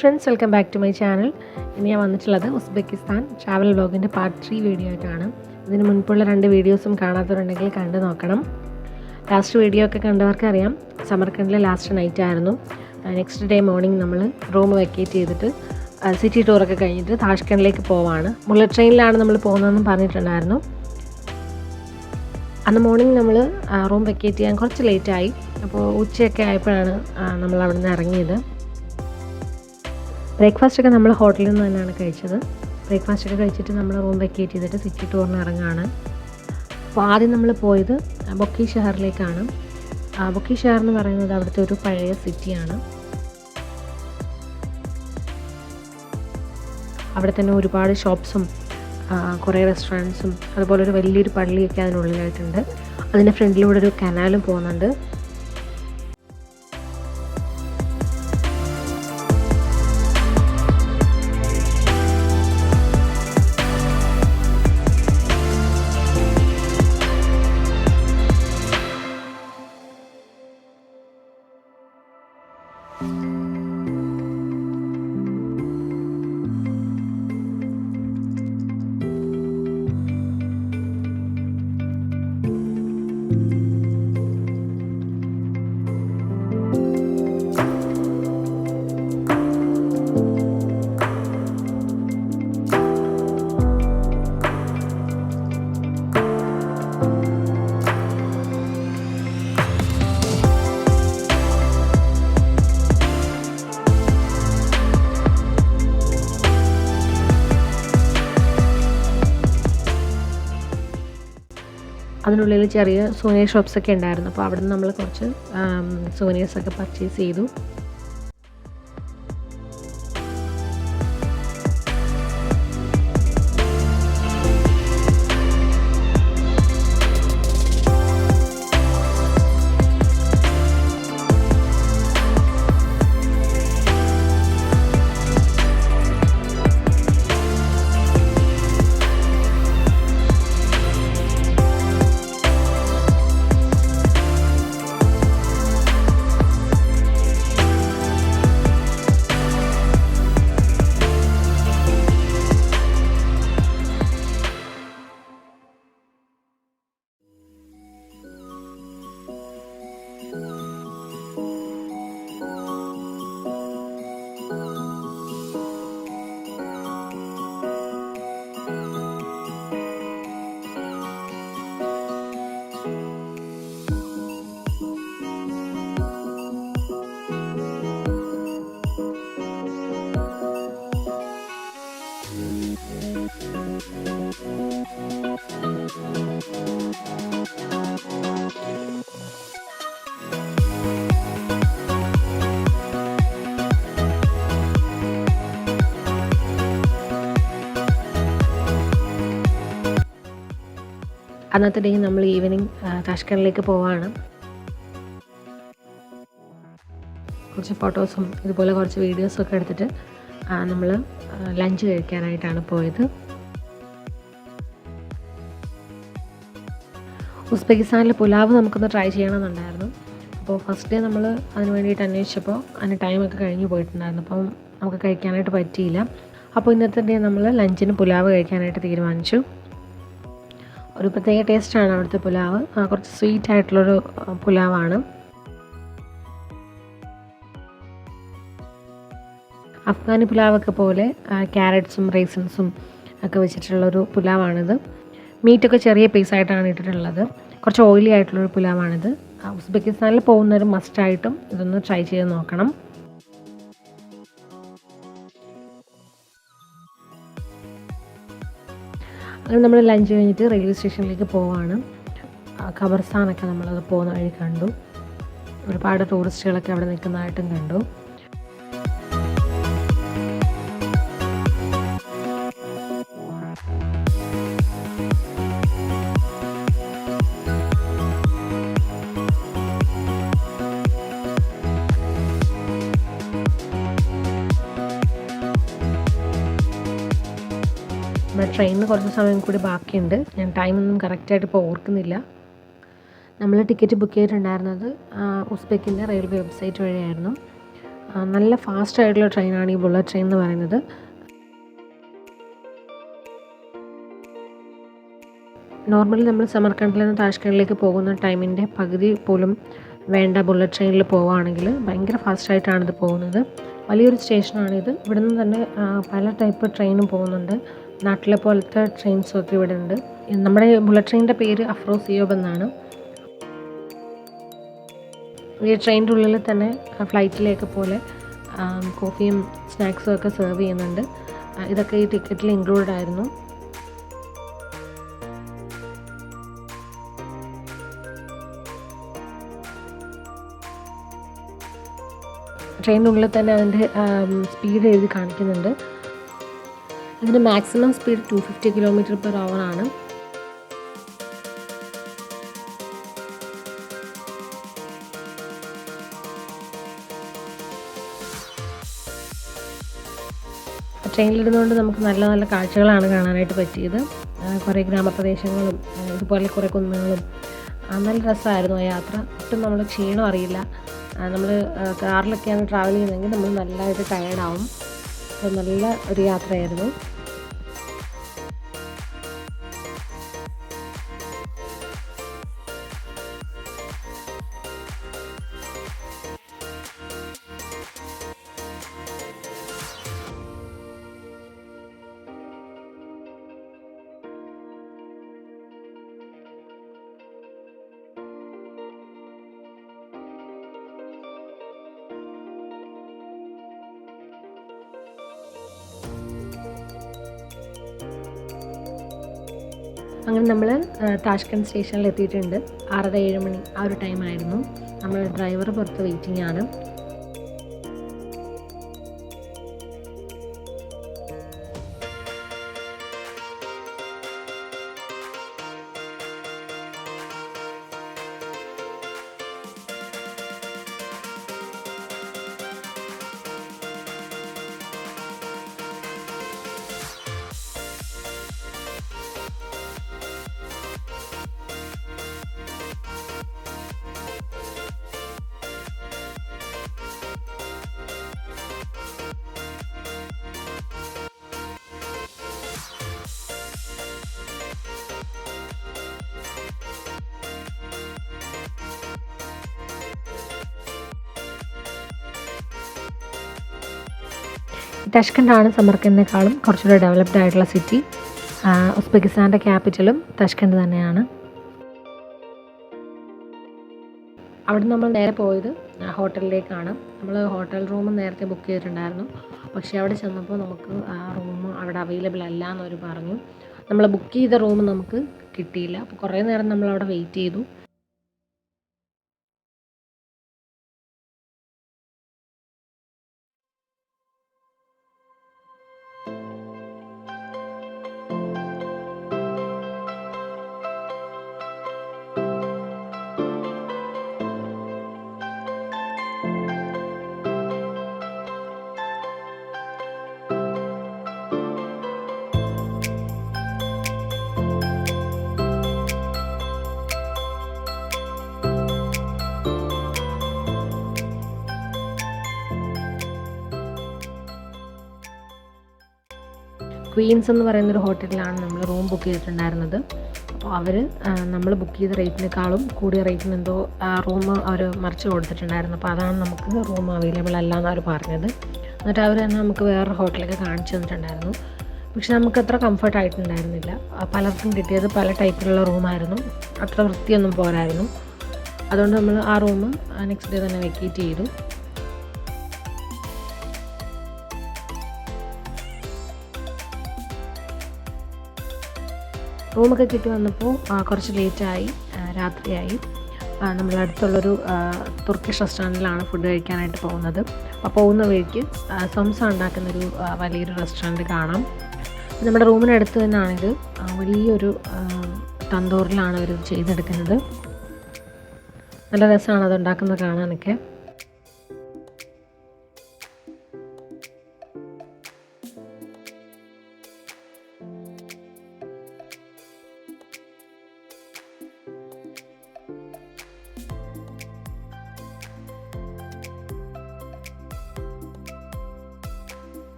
friends, welcome back to my channel. ഇനി ഞാൻ വന്നിട്ടുള്ളത് ഉസ്ബെക്കിസ്ഥാൻ ട്രാവൽ വ്ലോഗിൻ്റെ പാർട്ട് 3 വീഡിയോ ആയിട്ടാണ്. ഇതിന് മുൻപുള്ള 2 വീഡിയോസും കാണാത്തവരുണ്ടെങ്കിൽ കണ്ടു നോക്കണം. ലാസ്റ്റ് വീഡിയോ ഒക്കെ കണ്ടവർക്ക് അറിയാം, സമർക്കണ്ടിലെ ലാസ്റ്റ് നൈറ്റ് ആയിരുന്നു. നെക്സ്റ്റ് ഡേ മോർണിംഗ് നമ്മൾ റൂം വെക്കേറ്റ് ചെയ്തിട്ട് സിറ്റി ടൂറൊക്കെ കഴിഞ്ഞിട്ട് താഷ്കണ്ടിലേക്ക് പോവാണ്. ബുള്ളറ്റ് ട്രെയിനിലാണ് നമ്മൾ പോകുന്നതെന്നും പറഞ്ഞിട്ടുണ്ടായിരുന്നു. അന്ന് മോർണിംഗ് നമ്മൾ റൂം വെക്കേറ്റ് ചെയ്യാൻ കുറച്ച് ലേറ്റായി. അപ്പോൾ ഉച്ചയൊക്കെ ആയപ്പോഴാണ് നമ്മൾ അവിടെ നിന്ന് ഇറങ്ങിയത്. ബ്രേക്ക്ഫാസ്റ്റൊക്കെ നമ്മൾ ഹോട്ടലിൽ നിന്ന് തന്നെയാണ് കഴിച്ചത്. ബ്രേക്ക്ഫാസ്റ്റൊക്കെ കഴിച്ചിട്ട് നമ്മൾ റൂം വെക്കേറ്റ് ചെയ്തിട്ട് സിറ്റി ടൂറിന് ഇറങ്ങുകയാണ്. അപ്പോൾ ആദ്യം നമ്മൾ പോയത് ത്വൊഇᴛ ത്വൊഇᴛ എന്ന് പറയുന്നത് അവിടുത്തെ ഒരു പഴയ സിറ്റിയാണ്. അവിടെ തന്നെ ഒരുപാട് ഷോപ്സും കുറേ റെസ്റ്റോറൻറ്റ്സും അതുപോലെ ഒരു വലിയൊരു പള്ളിയൊക്കെ അതിനുള്ളിലായിട്ടുണ്ട്. അതിൻ്റെ ഫ്രണ്ടിലൂടെ ഒരു കനാലും പോകുന്നുണ്ട്. അതിനുള്ളിൽ ചെറിയ സൂനിയർ ഷോപ്സൊക്കെ ഉണ്ടായിരുന്നു. അപ്പോൾ അവിടെ നിന്ന് നമ്മൾ കുറച്ച് സൂനിയേഴ്സൊക്കെ പർച്ചേസ് ചെയ്തു. അന്നത്തെ ഡേ നമ്മൾ ഈവനിങ് താഷ്കണ്ടിലേക്ക് പോവാണ്. കുറച്ച് ഫോട്ടോസും ഇതുപോലെ കുറച്ച് വീഡിയോസും ഒക്കെ എടുത്തിട്ട് നമ്മൾ ലഞ്ച് കഴിക്കാനായിട്ടാണ് പോയത്. ഉസ്ബെക്കിസ്ഥാനിലെ പുലാവ് നമുക്കൊന്ന് ട്രൈ ചെയ്യണമെന്നുണ്ടായിരുന്നു. അപ്പോൾ ഫസ്റ്റ് ഡേ നമ്മൾ അതിന് വേണ്ടിയിട്ട് അന്വേഷിച്ചപ്പോൾ അതിന് ടൈമൊക്കെ കഴിഞ്ഞ് പോയിട്ടുണ്ടായിരുന്നു. അപ്പം നമുക്ക് കഴിക്കാനായിട്ട് പറ്റിയില്ല. അപ്പോൾ ഇന്നത്തെ ഡേ നമ്മൾ ലഞ്ചിന് പുലാവ് കഴിക്കാനായിട്ട് തീരുമാനിച്ചു. ഒരു പ്രത്യേക ടേസ്റ്റാണ് അവിടുത്തെ പുലാവ്. കുറച്ച് സ്വീറ്റ് ആയിട്ടുള്ളൊരു പുലാവാണ്. അഫ്ഗാനി പുലാവൊക്കെ പോലെ ക്യാരറ്റ്സും റൈസിൻസും ഒക്കെ വെച്ചിട്ടുള്ളൊരു പുലാവാണിത്. മീറ്റൊക്കെ ചെറിയ പീസായിട്ടാണ് ഇട്ടിട്ടുള്ളത്. കുറച്ച് ഓയിലി ആയിട്ടുള്ളൊരു പുലാവാണിത്. ഉസ്ബെക്കിസ്ഥാനിൽ പോകുന്നവർ മസ്റ്റായിട്ടും ഇതൊന്ന് ട്രൈ ചെയ്ത് നോക്കണം. അങ്ങനെ നമ്മൾ ലഞ്ച് കഴിഞ്ഞിട്ട് റെയിൽവേ സ്റ്റേഷനിലേക്ക് പോവാണ്. ഖബർസ്ഥാനൊക്കെ നമ്മളത് പോകുന്ന വഴി കണ്ടു. ഒരുപാട് ടൂറിസ്റ്റുകളൊക്കെ അവിടെ നിൽക്കുന്നതായിട്ടും കണ്ടു. നമ്മുടെ ട്രെയിനിന് കുറച്ച് സമയം കൂടി ബാക്കിയുണ്ട്. ഞാൻ ടൈമൊന്നും കറക്റ്റായിട്ട് ഇപ്പോൾ ഓർക്കുന്നില്ല. നമ്മൾ ടിക്കറ്റ് ബുക്ക് ചെയ്തിട്ടുണ്ടായിരുന്നത് ഉസ്ബെക്കിൻ്റെ റെയിൽവേ വെബ്സൈറ്റ് വഴിയായിരുന്നു. നല്ല ഫാസ്റ്റ് ആയിട്ടുള്ള ട്രെയിനാണ് ഈ ബുള്ളറ്റ് ട്രെയിൻ എന്ന് പറയുന്നത്. നോർമലി നമ്മൾ സമർക്കണ്ടിൽ നിന്ന് താഷ്കണ്ടിലേക്ക് പോകുന്ന ടൈമിൻ്റെ പകുതി പോലും വേണ്ട ബുള്ളറ്റ് ട്രെയിനിൽ പോവുകയാണെങ്കിൽ ഭയങ്കര ഫാസ്റ്റായിട്ടാണ് ഇത് പോകുന്നത്. വലിയൊരു സ്റ്റേഷനാണിത്. ഇവിടെ നിന്ന് തന്നെ പല ടൈപ്പ് ട്രെയിനും പോകുന്നുണ്ട്. നാട്ടിലെ പോലത്തെ ട്രെയിൻസൊക്കെ ഇവിടെ ഉണ്ട്. നമ്മുടെ ബുള്ളറ്റ് ട്രെയിനിൻ്റെ പേര് അഫ്രോസിയോബ് എന്നാണ്. ഈ ട്രെയിനിൻ്റെ ഉള്ളിൽ തന്നെ ഫ്ലൈറ്റിലേക്ക് പോലെ കോഫിയും സ്നാക്സും ഒക്കെ സെർവ് ചെയ്യുന്നുണ്ട്. ഇതൊക്കെ ഈ ടിക്കറ്റിൽ ഇൻക്ലൂഡഡ് ആയിരുന്നു. ട്രെയിനിനുള്ളിൽ തന്നെ അതിൻ്റെ സ്പീഡ് എഴുതി കാണിക്കുന്നുണ്ട്. അതിൻ്റെ മാക്സിമം സ്പീഡ് 250 km/h ആണ്. ട്രെയിനിലിരുന്നുകൊണ്ട് നമുക്ക് നല്ല നല്ല കാഴ്ചകളാണ് കാണാനായിട്ട് പറ്റിയത്. കുറേ ഗ്രാമപ്രദേശങ്ങളും ഇതുപോലെ കുറേ കുന്നുകളും. നല്ല രസമായിരുന്നു ആ യാത്ര. ഒട്ടും നമ്മൾ ക്ഷീണം അറിയില്ല. നമ്മൾ കാറിലൊക്കെയാണ് ട്രാവൽ ചെയ്യുന്നതെങ്കിൽ നമ്മൾ നല്ലതായിട്ട് ടയേർഡാവും. അപ്പോൾ നല്ല ഒരു യാത്രയായിരുന്നു. അങ്ങനെ നമ്മൾ താഷ്കന്റ് സ്റ്റേഷനിൽ എത്തിയിട്ടുണ്ട്. 6:30-7 മണി ആ ഒരു ടൈമായിരുന്നു. നമ്മൾ ഡ്രൈവർ പുറത്ത് വെയിറ്റിംഗ് ആണ്. തഷ്കൻ്റാണ് സമർക്കണ്ടിനേക്കാളും കുറച്ചുകൂടെ ഡെവലപ്ഡ് ആയിട്ടുള്ള സിറ്റി. ഉസ്ബെക്കിസ്ഥാൻ്റെ ക്യാപിറ്റലും തഷ്കൻ്റ് തന്നെയാണ്. അവിടെ നമ്മൾ നേരെ പോയത് ഹോട്ടലിലേക്കാണ്. നമ്മൾ ഹോട്ടൽ റൂം നേരത്തെ ബുക്ക് ചെയ്തിട്ടുണ്ടായിരുന്നു. പക്ഷേ അവിടെ ചെന്നപ്പോൾ നമുക്ക് ആ റൂം അവിടെ അവൈലബിൾ അല്ല എന്നവർ പറഞ്ഞു. നമ്മൾ ബുക്ക് ചെയ്ത റൂം നമുക്ക് കിട്ടിയില്ല. അപ്പോൾ കുറേ നേരം നമ്മൾ അവിടെ വെയിറ്റ് ചെയ്തു. ക്വീൻസ് എന്ന് പറയുന്നൊരു ഹോട്ടലിലാണ് നമ്മൾ റൂം ബുക്ക് ചെയ്തിട്ടുണ്ടായിരുന്നത്. അപ്പോൾ അവർ നമ്മൾ ബുക്ക് ചെയ്ത റേറ്റിനേക്കാളും കൂടിയ റേറ്റിന് എന്തോ റൂം അവർ മറിച്ച് കൊടുത്തിട്ടുണ്ടായിരുന്നു. അപ്പോൾ അതാണ് നമുക്ക് റൂം അവൈലബിൾ അല്ല എന്ന് അവർ പറഞ്ഞത്. എന്നിട്ട് അവർ തന്നെ നമുക്ക് വേറൊരു ഹോട്ടലൊക്കെ കാണിച്ചു തന്നിട്ടുണ്ടായിരുന്നു. പക്ഷെ നമുക്ക് അത്ര കംഫർട്ടായിട്ടുണ്ടായിരുന്നില്ല. പലർക്കും കിട്ടിയത് പല ടൈപ്പിലുള്ള റൂമായിരുന്നു. അത്ര വൃത്തിയൊന്നും പോരായിരുന്നു. അതുകൊണ്ട് നമ്മൾ ആ റൂം നെക്സ്റ്റ് ഡേ തന്നെ വെക്കേറ്റ് ചെയ്തു. റൂമൊക്കെ കിട്ടി വന്നപ്പോൾ കുറച്ച് ലേറ്റായി, രാത്രിയായി. നമ്മളടുത്തുള്ളൊരു തുർക്കിഷ് റെസ്റ്റോറൻറ്റിലാണ് ഫുഡ് കഴിക്കാനായിട്ട് പോകുന്നത്. അപ്പോൾ പോകുന്ന വഴിക്ക് സംസ ഉണ്ടാക്കുന്നൊരു വലിയൊരു റെസ്റ്റോറൻറ്റ് കാണാം. നമ്മുടെ റൂമിനടുത്ത് തന്നെയാണിത്. വലിയൊരു തന്തൂറിലാണ് അവർ ചെയ്തെടുക്കുന്നത്. നല്ല രസമാണ് അത് ഉണ്ടാക്കുന്നത് കാണാനൊക്കെ.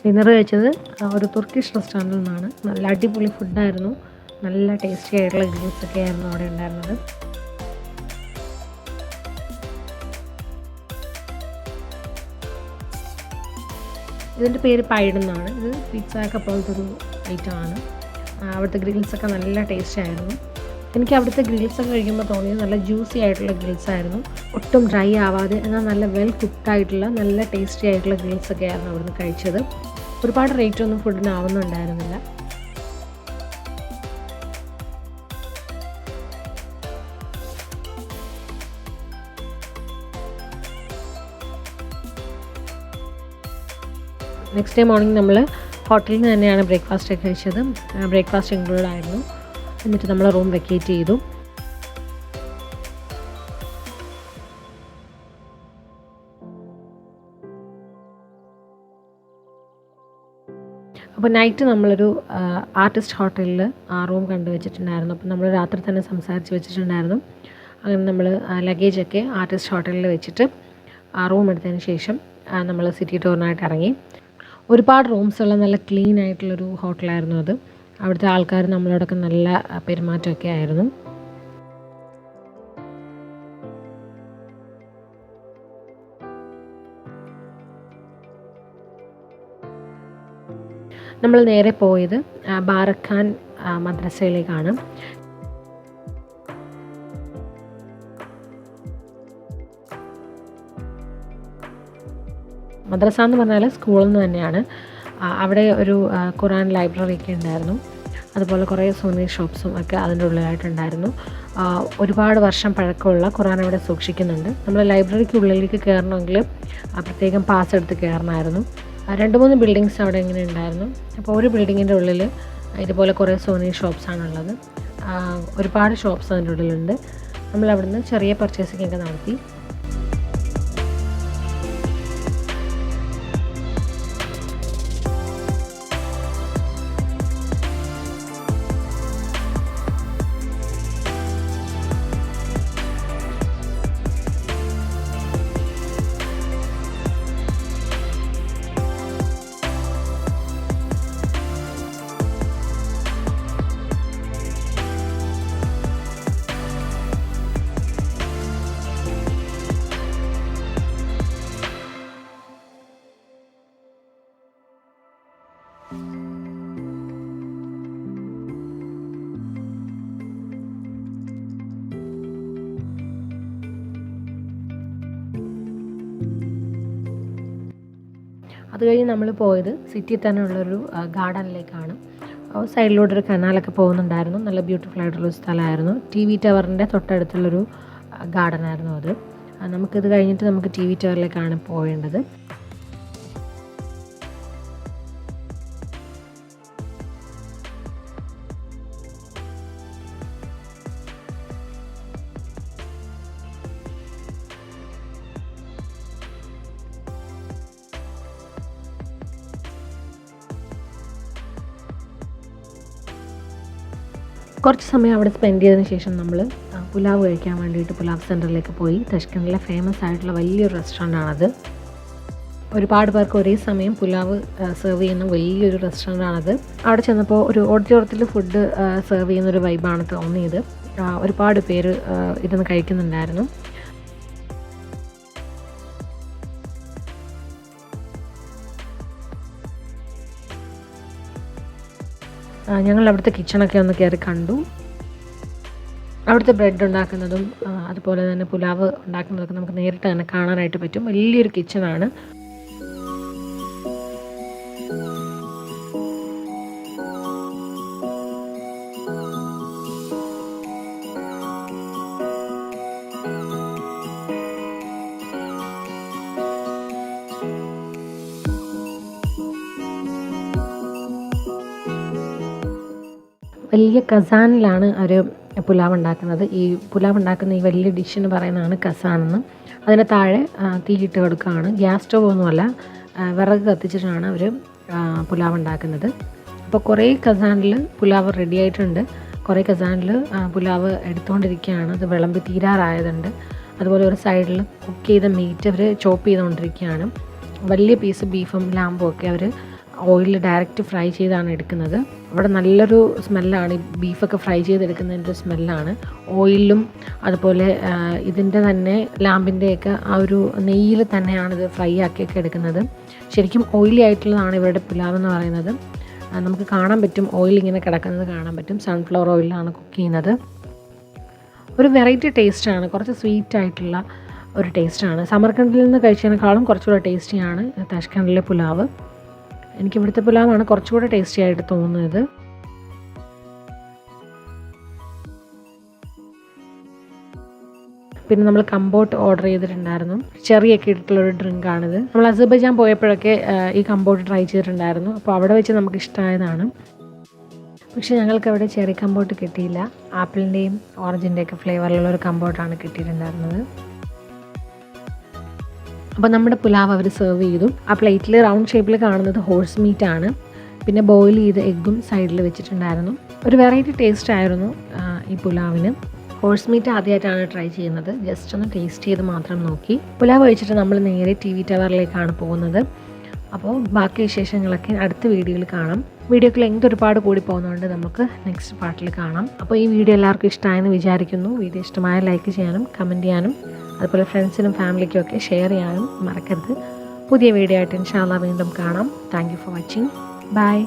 ഡിന്നർ കഴിച്ചത് ഒരു തുർക്കിഷ് റെസ്റ്റോറൻറ്റിൽ നിന്നാണ്. നല്ല അടിപൊളി ഫുഡായിരുന്നു. നല്ല ടേസ്റ്റി ആയിട്ടുള്ള ഗ്രിൽസൊക്കെ ആയിരുന്നു അവിടെ ഉണ്ടായിരുന്നത്. ഇതിൻ്റെ പേര് പൈഡെന്നാണ്. ഇത് പിസ്സയൊക്കെ പോലത്തെ ഒരു ഐറ്റമാണ്. അവിടുത്തെ ഗ്രിൽസൊക്കെ നല്ല ടേസ്റ്റ് ആയിരുന്നു. എനിക്ക് അവിടുത്തെ ഗ്രിൽസൊക്കെ കഴിക്കുമ്പോൾ തോന്നിയത് നല്ല ജ്യൂസി ആയിട്ടുള്ള ഗ്രിൽസായിരുന്നു. ഒട്ടും ഡ്രൈ ആവാതെ എന്നാൽ നല്ല വെൽ കുക്ക്ഡായിട്ടുള്ള നല്ല ടേസ്റ്റി ആയിട്ടുള്ള ഗ്രിൽസൊക്കെ ആയിരുന്നു അവിടുന്ന് കഴിച്ചത്. ഒരുപാട് റേറ്റൊന്നും ഫുഡിന് ആവുന്നുണ്ടായിരുന്നില്ല. നെക്സ്റ്റ് ഡേ മോർണിംഗ് നമ്മൾ ഹോട്ടലിൽ നിന്ന് തന്നെയാണ് ബ്രേക്ക്ഫാസ്റ്റ് ഒക്കെ കഴിച്ചത്. ബ്രേക്ക്ഫാസ്റ്റ് ഇൻക്ലൂഡ് ആയിരുന്നു. എന്നിട്ട് നമ്മൾ റൂം വെക്കേറ്റ് ചെയ്തു. അപ്പോൾ നൈറ്റ് നമ്മളൊരു ആർട്ടിസ്റ്റ് ഹോട്ടലിൽ റൂം കണ്ടുവച്ചിട്ടുണ്ടായിരുന്നു. അപ്പോൾ നമ്മൾ രാത്രി തന്നെ സംസാരിച്ച് വെച്ചിട്ടുണ്ടായിരുന്നു. അങ്ങനെ നമ്മൾ ലഗേജൊക്കെ ആർട്ടിസ്റ്റ് ഹോട്ടലിൽ വെച്ചിട്ട് റൂം എടുത്തതിന് ശേഷം നമ്മൾ സിറ്റി ടൂറിനായിട്ട് ഇറങ്ങി. ഒരുപാട് റൂംസുള്ള നല്ല ക്ലീൻ ആയിട്ടുള്ളൊരു ഹോട്ടലായിരുന്നു അത്. അവിടുത്തെ ആൾക്കാർ നമ്മളോടൊക്കെ നല്ല പെരുമാറ്റമൊക്കെ ആയിരുന്നു. നമ്മൾ നേരെ പോയത് ബാറഖാൻ മദ്രസയിലേക്കാണ്. മദ്രസ എന്ന് പറഞ്ഞാൽ സ്കൂളിൽ നിന്ന് തന്നെയാണ്. അവിടെ ഒരു ഖുറാൻ ലൈബ്രറി ഒക്കെ ഉണ്ടായിരുന്നു. അതുപോലെ കുറേ സൂനീർ ഷോപ്സും ഒക്കെ അതിൻ്റെ ഉള്ളിലായിട്ടുണ്ടായിരുന്നു. ഒരുപാട് വർഷം പഴക്കമുള്ള ഖുറാൻ അവിടെ സൂക്ഷിക്കുന്നുണ്ട്. നമ്മൾ ലൈബ്രറിക്ക് ഉള്ളിലേക്ക് കയറണമെങ്കിൽ പ്രത്യേകം പാസ് എടുത്ത് കയറണമായിരുന്നു. 2-3 ബിൽഡിങ്സ് അവിടെ ഇങ്ങനെ ഉണ്ടായിരുന്നു. അപ്പോൾ ഒരു ബിൽഡിങ്ങിൻ്റെ ഉള്ളിൽ ഇതുപോലെ കുറേ സൂനീർ ഷോപ്സാണുള്ളത്. ഒരുപാട് ഷോപ്സ് അതിൻ്റെ ഉള്ളിലുണ്ട്. നമ്മൾ അവിടുന്ന് ചെറിയ പർച്ചേസിംഗ് ഒക്കെ നടത്തി. അത് കഴിഞ്ഞ് നമ്മൾ പോയത് സിറ്റിയിൽ തന്നെ ഉള്ളൊരു ഗാർഡനിലേക്കാണ്. സൈഡിലൂടെ ഒരു കനാലൊക്കെ പോകുന്നുണ്ടായിരുന്നു. നല്ല ബ്യൂട്ടിഫുൾ ആയിട്ടുള്ളൊരു സ്ഥലമായിരുന്നു. TV ടവറിൻ്റെ തൊട്ടടുത്തുള്ളൊരു ഗാർഡനായിരുന്നു അത്. നമുക്കിത് കഴിഞ്ഞിട്ട് നമുക്ക് TV ടവറിലേക്കാണ് പോകേണ്ടത്. കുറച്ച് സമയം അവിടെ സ്പെൻഡ് ചെയ്തതിന് ശേഷം നമ്മൾ പുലാവ് കഴിക്കാൻ വേണ്ടിയിട്ട് പുലാവ് സെൻറ്ററിലേക്ക് പോയി. തഷ്കണ്ടിലെ ഫേമസ് ആയിട്ടുള്ള വലിയൊരു റെസ്റ്റോറൻ്റാണത്. ഒരുപാട് പേർക്ക് ഒരേ സമയം പുലാവ് സെർവ് ചെയ്യുന്ന വലിയൊരു റെസ്റ്റോറൻ്റാണത്. അവിടെ ചെന്നപ്പോൾ ഒരു ഓഡിറ്റോറിയത്തിൽ ഫുഡ് സെർവ് ചെയ്യുന്നൊരു വൈബാണ് തോന്നിയത്. ഒരുപാട് പേര് ഇതൊന്ന് കഴിക്കുന്നുണ്ടായിരുന്നു. ഞങ്ങൾ അവിടുത്തെ കിച്ചണൊക്കെ ഒന്ന് കയറി കണ്ടു. അവിടുത്തെ ബ്രെഡ് ഉണ്ടാക്കുന്നതും അതുപോലെ തന്നെ പുലാവ് ഉണ്ടാക്കുന്നതൊക്കെ നമുക്ക് നേരിട്ട് തന്നെ കാണാനായിട്ട് പറ്റും. വലിയൊരു കിച്ചണാണ്. വലിയ കസാനിലാണ് അവർ പുലാവ് ഉണ്ടാക്കുന്നത്. ഈ പുലാവ് ഉണ്ടാക്കുന്ന ഈ വലിയ ഡിഷെന്ന് പറയുന്നതാണ് കസാനെന്ന്. അതിന് താഴെ തീയിട്ട് കൊടുക്കുകയാണ്. ഗ്യാസ് സ്റ്റവ് ഒന്നുമല്ല, വിറക് കത്തിച്ചിട്ടാണ് അവർ പുലാവ് ഉണ്ടാക്കുന്നത്. അപ്പോൾ കുറേ കസാനിൽ പുലാവ് റെഡി ആയിട്ടുണ്ട്. കുറേ കസാനിൽ പുലാവ് എടുത്തുകൊണ്ടിരിക്കുകയാണ്. അത് വിളമ്പി തീരാറായതുണ്ട്. അതുപോലെ ഒരു സൈഡിൽ കുക്ക് ചെയ്ത മീറ്റ് അവർ ചോപ്പ് ചെയ്തുകൊണ്ടിരിക്കുകയാണ്. വലിയ പീസ് ബീഫും ലാമ്പും ഒക്കെ അവർ ഓയിലിൽ ഡയറക്റ്റ് ഫ്രൈ ചെയ്താണ് എടുക്കുന്നത്. അവിടെ നല്ലൊരു സ്മെല്ലാണ്, ഈ ബീഫൊക്കെ ഫ്രൈ ചെയ്തെടുക്കുന്നതിൻ്റെ സ്മെല്ലാണ്. ഓയിലും അതുപോലെ ഇതിൻ്റെ തന്നെ ലാമ്പിൻ്റെയൊക്കെ ആ ഒരു നെയ്യിൽ തന്നെയാണ് ഇത് ഫ്രൈ ആക്കിയൊക്കെ എടുക്കുന്നത്. ശരിക്കും ഓയിലി ആയിട്ടുള്ളതാണ് ഇവരുടെ പുലാവ് എന്ന് പറയുന്നത്. നമുക്ക് കാണാൻ പറ്റും, ഓയിൽ ഇങ്ങനെ കിടക്കുന്നത് കാണാൻ പറ്റും. സൺഫ്ലവർ ഓയിലാണ് കുക്ക് ചെയ്യുന്നത്. ഒരു വെറൈറ്റി ടേസ്റ്റാണ്, കുറച്ച് സ്വീറ്റ് ആയിട്ടുള്ള ഒരു ടേസ്റ്റാണ്. സമർഖണ്ഡിൽ നിന്ന് കഴിച്ചതിനേക്കാളും കുറച്ചുകൂടെ ടേസ്റ്റിയാണ് താഷ്കണ്ടിലെ പുലാവ്. എനിക്ക് ഇവിടുത്തെ പുലാവാണ് കുറച്ചുകൂടെ ടേസ്റ്റി ആയിട്ട് തോന്നുന്നത്. പിന്നെ നമ്മൾ കമ്പോട്ട് ഓർഡർ ചെയ്തിട്ടുണ്ടായിരുന്നു. ചെറിയൊക്കെ ഇട്ടിട്ടുള്ളൊരു ഡ്രിങ്കാണിത്. നമ്മൾ അസർബൈജാൻ പോയപ്പോഴൊക്കെ ഈ കമ്പോട്ട് ട്രൈ ചെയ്തിട്ടുണ്ടായിരുന്നു. അപ്പോൾ അവിടെ വെച്ച് നമുക്ക് ഇഷ്ടമായതാണ്. പക്ഷേ ഞങ്ങൾക്ക് അവിടെ ചെറി കമ്പോട്ട് കിട്ടിയില്ല. ആപ്പിളിൻ്റെയും ഓറഞ്ചിൻ്റെയൊക്കെ ഫ്ലേവറിലുള്ള ഒരു കമ്പോട്ടാണ് കിട്ടിയിട്ടുണ്ടായിരുന്നത്. അപ്പോൾ നമ്മുടെ പുലാവ് അവർ സെർവ് ചെയ്തു. ആ പ്ലേറ്റിൽ റൗണ്ട് ഷേപ്പിൽ കാണുന്നത് ഹോഴ്സ് മീറ്റ് ആണ്. പിന്നെ ബോയിൽ ചെയ്ത് എഗ്ഗും സൈഡിൽ വെച്ചിട്ടുണ്ടായിരുന്നു. ഒരു വെറൈറ്റി ടേസ്റ്റ് ആയിരുന്നു ഈ പുലാവിന്. ഹോഴ്സ് മീറ്റ് ആദ്യമായിട്ടാണ് ട്രൈ ചെയ്യുന്നത്. ജസ്റ്റ് ഒന്ന് ടേസ്റ്റ് ചെയ്ത് മാത്രം നോക്കി. പുലാവ് കഴിച്ചിട്ട് നമ്മൾ നേരെ TV ടവറിലേക്കാണ് പോകുന്നത്. അപ്പോൾ ബാക്കി വിശേഷങ്ങളൊക്കെ അടുത്ത വീഡിയോയിൽ കാണാം. വീഡിയോക്ക് ലെങ്ത് ഒരുപാട് കൂടി പോകുന്നതുകൊണ്ട് നമുക്ക് നെക്സ്റ്റ് പാർട്ടിൽ കാണാം. അപ്പോൾ ഈ വീഡിയോ എല്ലാവർക്കും ഇഷ്ടമായെന്ന് വിചാരിക്കുന്നു. വീഡിയോ ഇഷ്ടമായ ലൈക്ക് ചെയ്യാനും കമൻറ്റ് ചെയ്യാനും അതുപോലെ ഫ്രണ്ട്സിനും ഫാമിലിക്കും ഒക്കെ ഷെയർ ചെയ്യാനും മറക്കരുത്. പുതിയ വീഡിയോ ആയിട്ട് ഇൻഷാ അല്ലാഹ് വീണ്ടും കാണാം. Thank you for watching. By.